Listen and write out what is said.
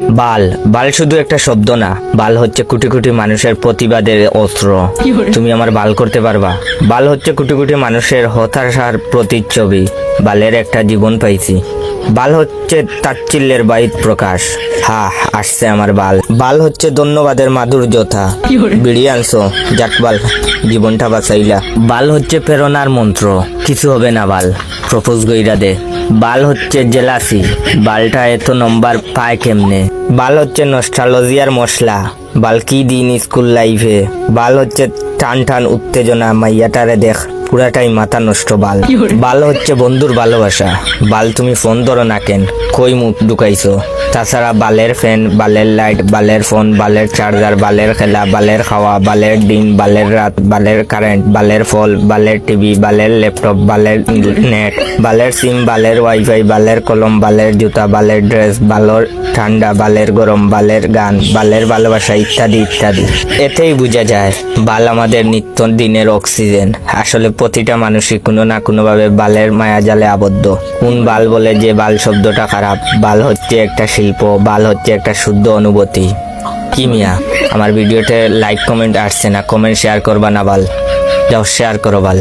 বাল বাল শুধু একটা শব্দ না, বাল হচ্ছে কোটি কোটি মানুষের প্রতিবাদের অস্ত্র। তুমি আমার বাল করতে পারবা? বাল হচ্ছে কোটি কোটি মানুষের হতাশার প্রতিচ্ছবি। বালের একটা জীবন পাইছি। বাল হচ্ছে তাচ্ছিল্যের বাহির প্রকাশ। হা, আসছে আমার বাল। বাল হচ্ছে ধন্যবাদের মাধুর্যতা। বিড়ি আনছো, যাক বাল, জীবনটা বাঁচাইলা। বাল হচ্ছে প্রেরণার মন্ত্র, কিছু হবে না বাল, প্রপোজ গইরা দে। বাল হচ্ছে জেলাসি, বালটা এত নম্বর পায় কেমনে। বাল হচ্ছে নস্টালজিয়ার মশলা, বাল কি দিন স্কুল লাইফে। বাল হচ্ছে টান টান উত্তেজনা, মাইয়াটারে দেখ পুরাটাই মাথা নষ্ট। বাল বাল হচ্ছে বন্ধুর ভালোবাসা। বাল তুমি ফোন ধরো না কেন, কই মুখ ঢুকাইছো? তাছাড়া বালের ফ্যান, বালের লাইট, বালের ফোন, বালের চার্জার, বালের খেলা, বালের খাওয়া, বালের দিন, বালের রাত, বালের কারেন্ট, বালের ফল, বালের টিভি, বালের ল্যাপটপ, বালের নেট, বালের সিম, বালের ওয়াইফাই, বালের কলম, বালের জুতা, বালের ড্রেস, বালের ঠান্ডা, বালের গরম, বালের গান, বালের ভালোবাসা, ইত্যাদি ইত্যাদি। এতেই বোঝা যায় বাল আমাদের নিত্য দিনের অক্সিজেন। আসলে প্রতিটা মানুষই কোনো না কোনোভাবে বালের মায়াজালে আবদ্ধ। কোন বাল বলে যে বাল শব্দটা খারাপ? বাল হচ্ছে একটা শিল্প, বাল হচ্ছে একটা শুদ্ধ অনুভূতি। কি মিয়া, আমার ভিডিওতে লাইক কমেন্ট আসছে না, কমেন্ট শেয়ার করবা না বাল? যাও শেয়ার করো বাল।